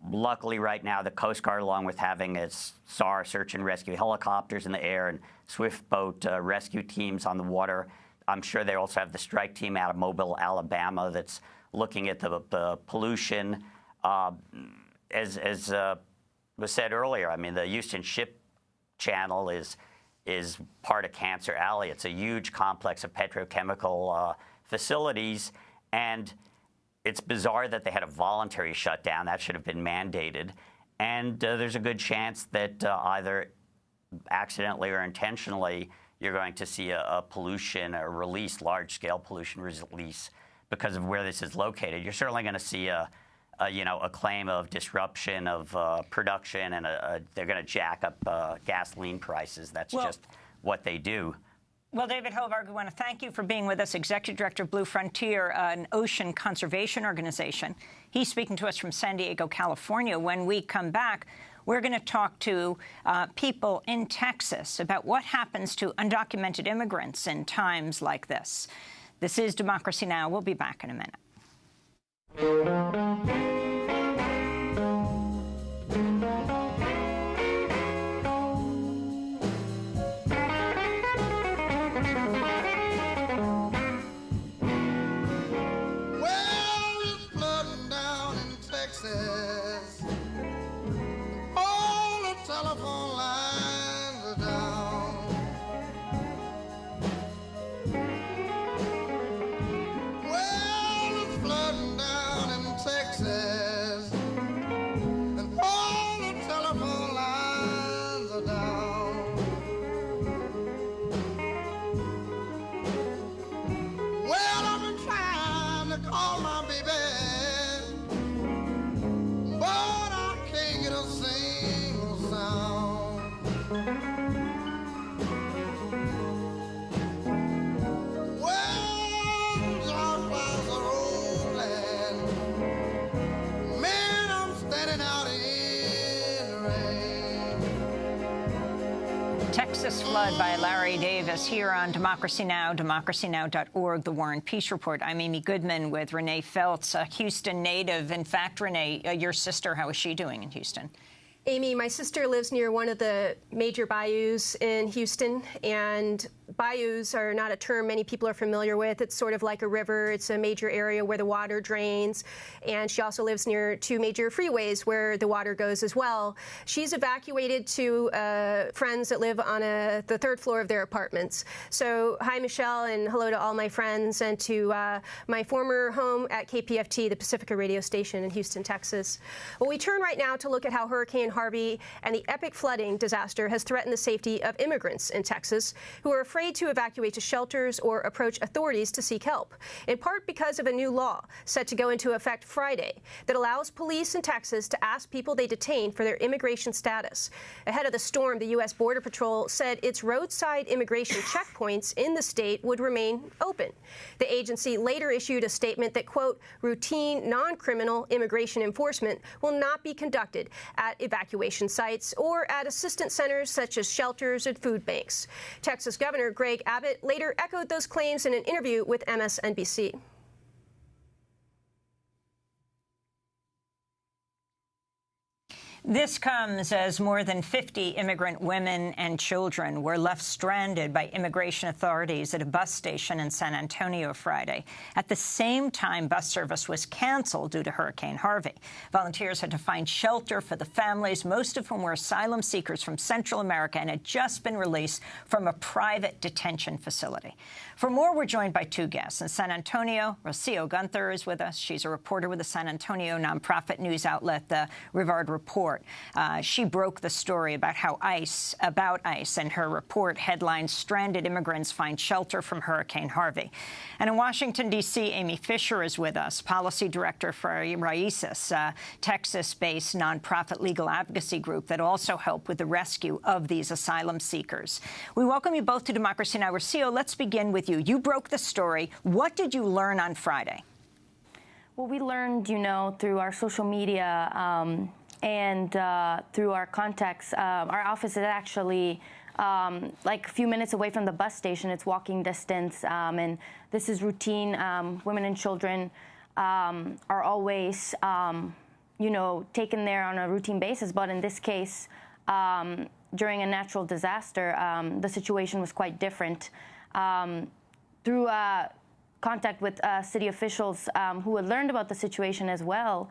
Luckily, right now, the Coast Guard, along with having its SAR search and rescue helicopters in the air and swift boat rescue teams on the water, I'm sure they also have the strike team out of Mobile, Alabama, that's looking at the pollution. As was said earlier, I mean, the Houston Ship Channel is part of Cancer Alley. It's a huge complex of petrochemical facilities, and it's bizarre that they had a voluntary shutdown. That should have been mandated. And there's a good chance that either accidentally or intentionally, you're going to see a pollution or release, large-scale pollution release because of where this is located. You're certainly going to see a claim of disruption of production, and they're going to jack up gasoline prices. That's just what they do. Well, David Hovarg, we want to thank you for being with us, Executive Director of Blue Frontier, an ocean conservation organization. He's speaking to us from San Diego, California. When we come back, we're going to talk to people in Texas about what happens to undocumented immigrants in times like this. This is Democracy Now! We'll be back in a minute. Texas Flood by Larry Davis here on Democracy Now!, democracynow.org, The War and Peace Report. I'm Amy Goodman with Renee Feltz, a Houston native. In fact, Renee, your sister, how is she doing in Houston? Amy, my sister lives near one of the major bayous in Houston, and bayous are not a term many people are familiar with. It's sort of like a river. It's a major area where the water drains, and she also lives near two major freeways where the water goes as well. She's evacuated to friends that live on the third floor of their apartments. So hi, Michelle, and hello to all my friends, and to my former home at KPFT, the Pacifica radio station in Houston, Texas. Well, we turn right now to look at how Hurricane Harvey and the epic flooding disaster has threatened the safety of immigrants in Texas who are afraid afraid to evacuate to shelters or approach authorities to seek help, in part because of a new law set to go into effect Friday that allows police in Texas to ask people they detain for their immigration status. Ahead of the storm, the U.S. Border Patrol said its roadside immigration checkpoints in the state would remain open. The agency later issued a statement that, quote, routine, non-criminal immigration enforcement will not be conducted at evacuation sites or at assistance centers such as shelters and food banks. Texas Governor Greg Abbott later echoed those claims in an interview with MSNBC. This comes as more than 50 immigrant women and children were left stranded by immigration authorities at a bus station in San Antonio Friday. At the same time, bus service was canceled due to Hurricane Harvey. Volunteers had to find shelter for the families, most of whom were asylum seekers from Central America and had just been released from a private detention facility. For more, we're joined by two guests. In San Antonio, Rocio Gunther is with us. She's a reporter with the San Antonio nonprofit news outlet, the Rivard Report. She broke the story about ICE, and her report headlined "Stranded Immigrants Find Shelter from Hurricane Harvey." And in Washington, D.C., Amy Fisher is with us, policy director for Raices, a Texas-based nonprofit legal advocacy group that also helped with the rescue of these asylum seekers. We welcome you both to Democracy Now! Rocio, let's begin with you. You broke the story. What did you learn on Friday? Well, we learned, through our social media and through our contacts. Our office is actually like a few minutes away from the bus station. It's walking distance, and this is routine. Women and children are always, taken there on a routine basis. But in this case, during a natural disaster, the situation was quite different. Through contact with city officials who had learned about the situation as well,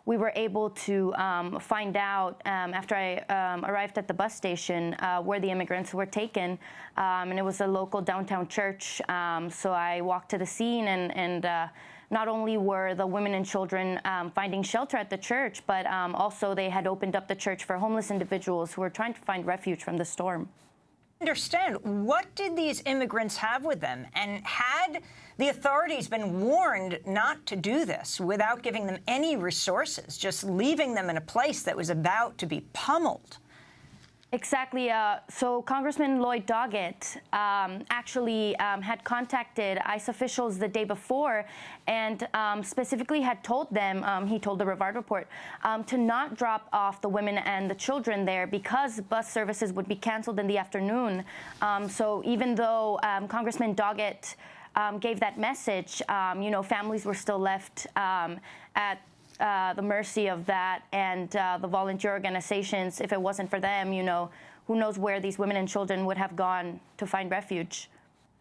we were able to find out after I arrived at the bus station where the immigrants were taken, and it was a local downtown church. So I walked to the scene, and not only were the women and children finding shelter at the church, but also they had opened up the church for homeless individuals who were trying to find refuge from the storm. Understand, what did these immigrants have with them, and had the authorities been warned not to do this without giving them any resources, just leaving them in a place that was about to be pummeled? Exactly. So Congressman Lloyd Doggett actually had contacted ICE officials the day before and specifically had told them, he told the Rivard Report, to not drop off the women and the children there because bus services would be canceled in the afternoon. So even though Congressman Doggett gave that message, families were still left at the mercy of that, and the volunteer organizations. If it wasn't for them, who knows where these women and children would have gone to find refuge.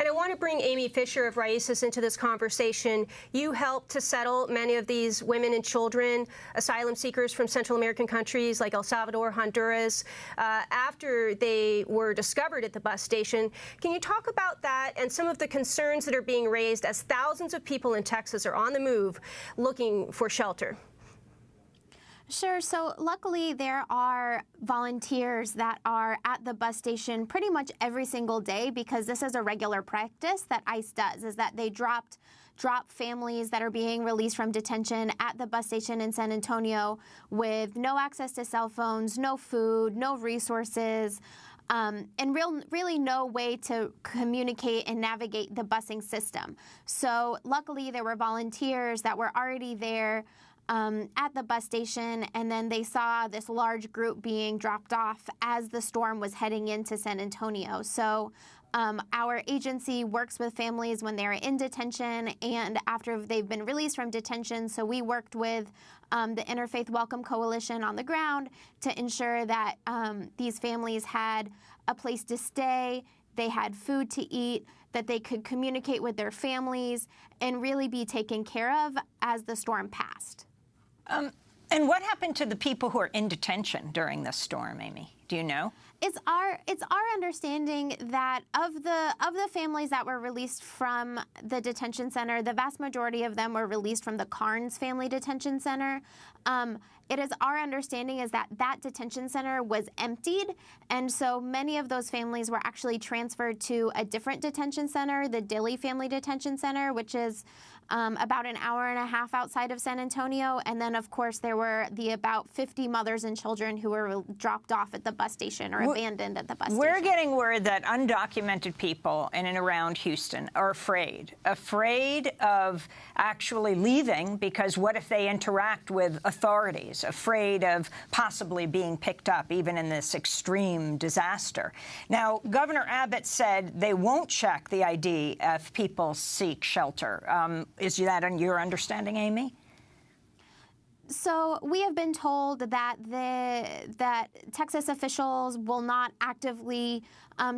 And I want to bring Amy Fisher of Raices into this conversation. You helped to settle many of these women and children, asylum seekers from Central American countries like El Salvador, Honduras, after they were discovered at the bus station. Can you talk about that and some of the concerns that are being raised as thousands of people in Texas are on the move looking for shelter? Sure. So luckily, there are volunteers that are at the bus station pretty much every single day, because this is a regular practice that ICE does, is that they drop families that are being released from detention at the bus station in San Antonio with no access to cell phones, no food, no resources, and really no way to communicate and navigate the busing system. So luckily, there were volunteers that were already there at the bus station, and then they saw this large group being dropped off as the storm was heading into San Antonio. So our agency works with families when they're in detention and after they've been released from detention. So we worked with the Interfaith Welcome Coalition on the ground to ensure that these families had a place to stay, they had food to eat, that they could communicate with their families and really be taken care of as the storm passed. And what happened to the people who are in detention during this storm, Amy? Do you know? It's our understanding that of the families that were released from the detention center, the vast majority of them were released from the Carnes Family Detention Center. It is our understanding is that that detention center was emptied, and so many of those families were actually transferred to a different detention center, the Dilley Family Detention Center, which is about an hour and a half outside of San Antonio. And then, of course, there were the about 50 mothers and children who were dropped off at the bus station or abandoned at the bus station. We're getting word that undocumented people in and around Houston are afraid of actually leaving, because what if they interact with authorities, afraid of possibly being picked up even in this extreme disaster. Now, Governor Abbott said they won't check the ID if people seek shelter. Is that your understanding, Amy? So we have been told that that Texas officials will not actively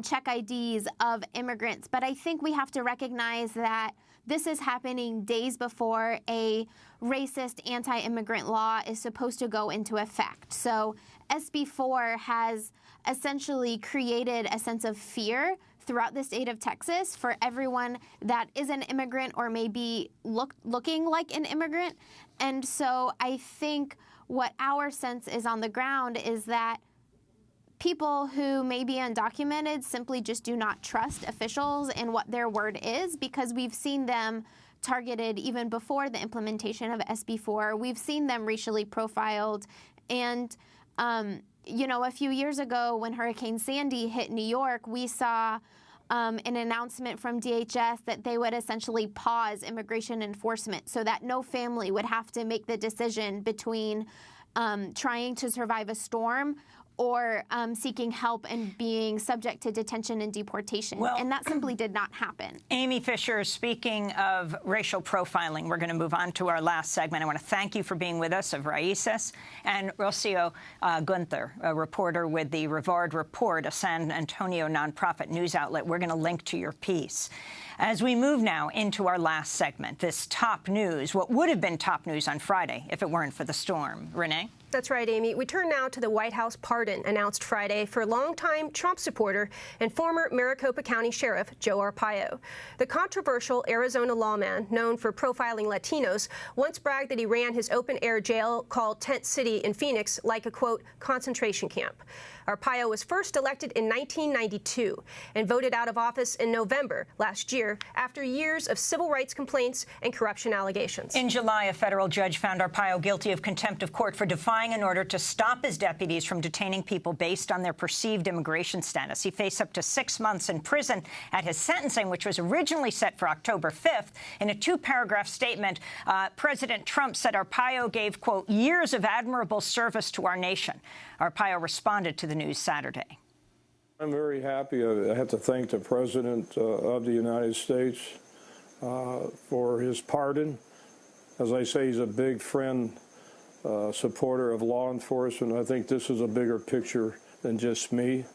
check IDs of immigrants, but I think we have to recognize that this is happening days before a racist anti-immigrant law is supposed to go into effect. So SB 4 has essentially created a sense of fear throughout the state of Texas for everyone that is an immigrant or maybe looking like an immigrant. And so I think what our sense is on the ground is that people who may be undocumented simply just do not trust officials in what their word is, because we've seen them targeted even before the implementation of SB 4. We've seen them racially profiled. And, you know, a few years ago when Hurricane Sandy hit New York, we saw an announcement from DHS that they would essentially pause immigration enforcement so that no family would have to make the decision between trying to survive a storm or seeking help and being subject to detention and deportation. Well, and that simply did not happen. Amy Fisher, speaking of racial profiling, we're going to move on to our last segment. I want to thank you for being with us, of Raices, and Rocio Gunther, a reporter with the Rivard Report, a San Antonio nonprofit news outlet. We're going to link to your piece. As we move now into our last segment, this top news, what would have been top news on Friday if it weren't for the storm. Renee? That's right, Amy. We turn now to the White House pardon announced Friday for longtime Trump supporter and former Maricopa County Sheriff Joe Arpaio. The controversial Arizona lawman, known for profiling Latinos, once bragged that he ran his open-air jail called Tent City in Phoenix like a, quote, concentration camp. Arpaio was first elected in 1992 and voted out of office in November last year after years of civil rights complaints and corruption allegations. In July, a federal judge found Arpaio guilty of contempt of court for defying an order to stop his deputies from detaining people based on their perceived immigration status. He faced up to 6 months in prison at his sentencing, which was originally set for October 5th. In a 2-paragraph statement, President Trump said Arpaio gave, quote, years of admirable service to our nation. Arpaio responded to the news Saturday. I'm very happy. I have to thank the President of the United States for his pardon. As I say, he's a big friend, supporter of law enforcement. I think this is a bigger picture than just me.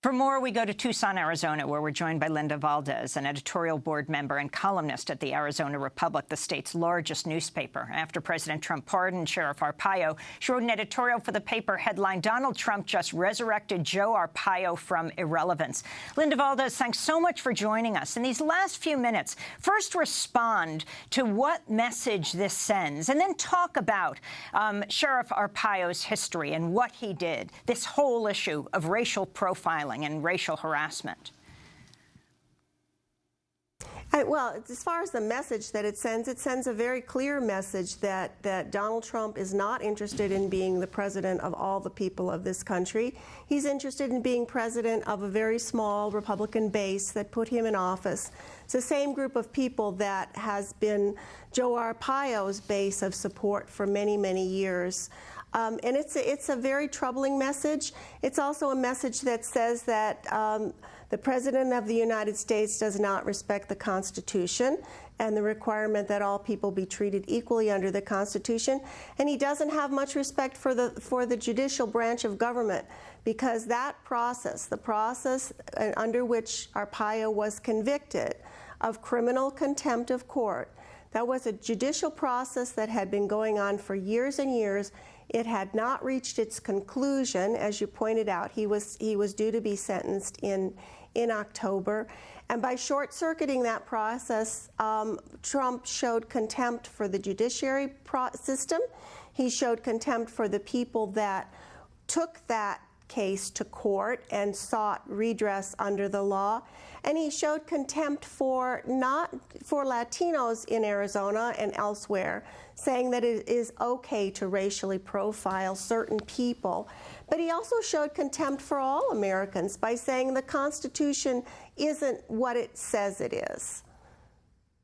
For more, we go to Tucson, Arizona, where we're joined by Linda Valdez, an editorial board member and columnist at the Arizona Republic, the state's largest newspaper. After President Trump pardoned Sheriff Arpaio, she wrote an editorial for the paper headlined, "Donald Trump just resurrected Joe Arpaio from irrelevance." Linda Valdez, thanks so much for joining us. In these last few minutes, first respond to what message this sends, and then talk about Sheriff Arpaio's history and what he did, this whole issue of racial profiling and racial harassment. Well, as far as the message that it sends a very clear message that Donald Trump is not interested in being the president of all the people of this country. He's interested in being president of a very small Republican base that put him in office. It's the same group of people that has been Joe Arpaio's base of support for many, many years. And it's a very troubling message. It's also a message that says that the President of the United States does not respect the Constitution and the requirement that all people be treated equally under the Constitution. And he doesn't have much respect for the judicial branch of government, because that process, the process under which Arpaio was convicted of criminal contempt of court, that was a judicial process that had been going on for years and years. It had not reached its conclusion. As you pointed out, he was due to be sentenced in October. And by short-circuiting that process, Trump showed contempt for the judiciary system. He showed contempt for the people that took that case to court and sought redress under the law. And he showed contempt for Latinos in Arizona and elsewhere, saying that it is okay to racially profile certain people. But he also showed contempt for all Americans by saying the Constitution isn't what it says it is.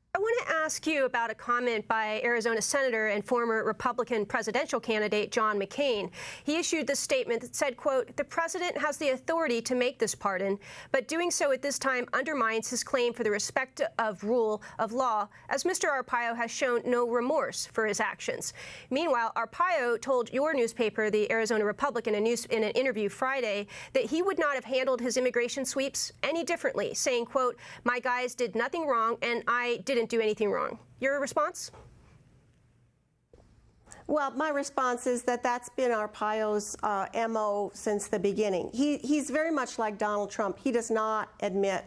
I want to ask you about a comment by Arizona Senator and former Republican presidential candidate John McCain. He issued this statement that said, quote, "The president has the authority to make this pardon, but doing so at this time undermines his claim for the respect of rule of law, as Mr. Arpaio has shown no remorse for his actions." Meanwhile, Arpaio told your newspaper, the Arizona Republican, in an interview Friday, that he would not have handled his immigration sweeps any differently, saying, quote, "My guys did nothing wrong, and I didn't do anything wrong." Your response? Well, my response is that that's been Arpaio's MO since the beginning. He's very much like Donald Trump. He does not admit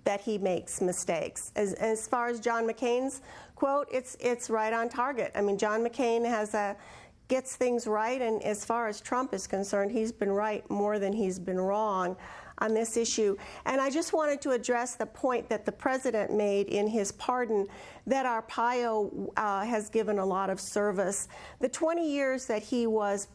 that he makes mistakes. As far as John McCain's quote, it's right on target. I mean, John McCain gets things right, and as far as Trump is concerned, he's been right more than he's been wrong on this issue. And I just wanted to address the point that the president made in his pardon, that Arpaio has given a lot of service. The 20 years that he was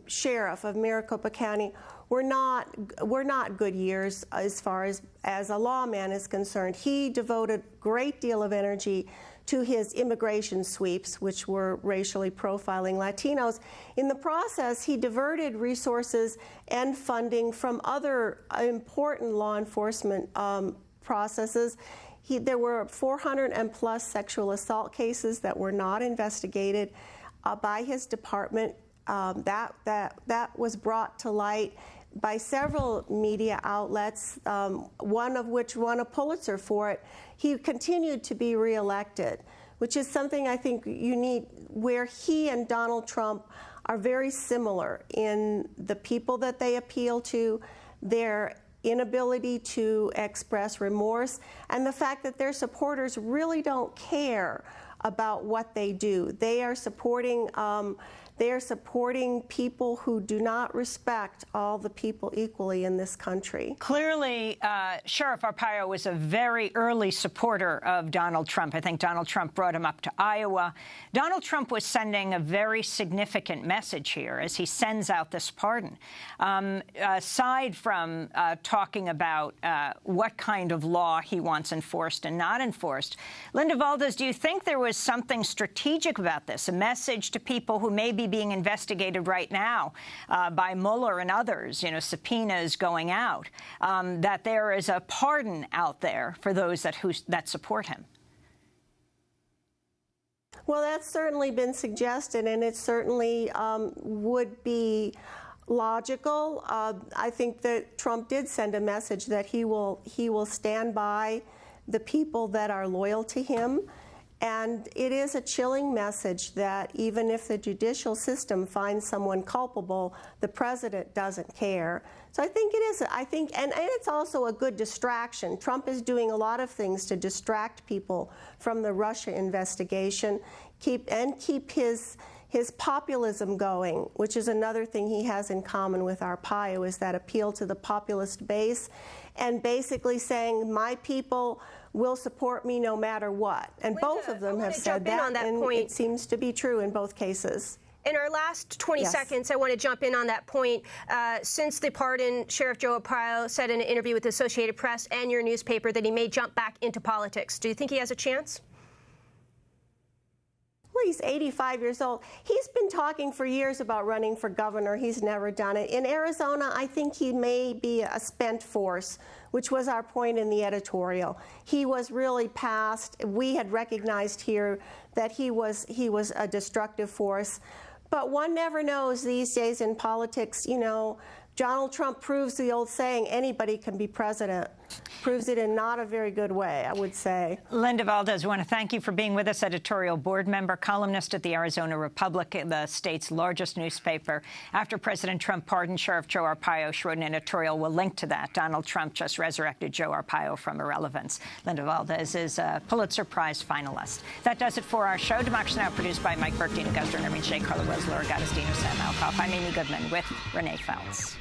sheriff of Maricopa County were not good years as far as a lawman is concerned. He devoted a great deal of energy to his immigration sweeps, which were racially profiling Latinos. In the process, he diverted resources and funding from other important law enforcement processes. There were 400 and plus sexual assault cases that were not investigated by his department. That was brought to light by several media outlets, one of which won a Pulitzer for it. He continued to be reelected, which is something I think you need, where he and Donald Trump are very similar in the people that they appeal to, their inability to express remorse, and the fact that their supporters really don't care about what they do. They are supporting people who do not respect all the people equally in this country. Clearly, Sheriff Arpaio was a very early supporter of Donald Trump. I think Donald Trump brought him up to Iowa. Donald Trump was sending a very significant message here as he sends out this pardon. Aside from talking about what kind of law he wants enforced and not enforced, Linda Valdez, do you think there was something strategic about this, a message to people who may be being investigated right now by Mueller and others, subpoenas going out, that there is a pardon out there for those that support him? Well, that's certainly been suggested, and it certainly would be logical. I think that Trump did send a message that he will stand by the people that are loyal to him. And it is a chilling message that even if the judicial system finds someone culpable, the president doesn't care. So I think it is, and it's also a good distraction. Trump is doing a lot of things to distract people from the Russia investigation, keep his populism going, which is another thing he has in common with Arpaio, is that appeal to the populist base, and basically saying, my people will support me no matter what. And Linda, both of them have said that, and it seems to be true in both cases. In our last 20 seconds, I want to jump in on that point. Since the pardon, Sheriff Joe Arpaio said in an interview with the Associated Press and your newspaper that he may jump back into politics. Do you think he has a chance? Well, he's 85 years old. He's been talking for years about running for governor. He's never done it. In Arizona, I think he may be a spent force, which was our point in the editorial. He was really past. We had recognized here that he was a destructive force. But one never knows these days in politics, Donald Trump proves the old saying, anybody can be president. Proves it in not a very good way, I would say. Linda Valdez, I want to thank you for being with us, editorial board member, columnist at the Arizona Republic, the state's largest newspaper. After President Trump pardoned Sheriff Joe Arpaio, she wrote an editorial. We'll link to that. Donald Trump just resurrected Joe Arpaio from irrelevance. Linda Valdez is a Pulitzer Prize finalist. That does it for our show. Democracy Now! Produced by Mike Burke, Dina Guster, Nermeen Sheikh, Carla Wesler, Agustina Sam Alcoff. I'm Amy Goodman with Renee Feltz.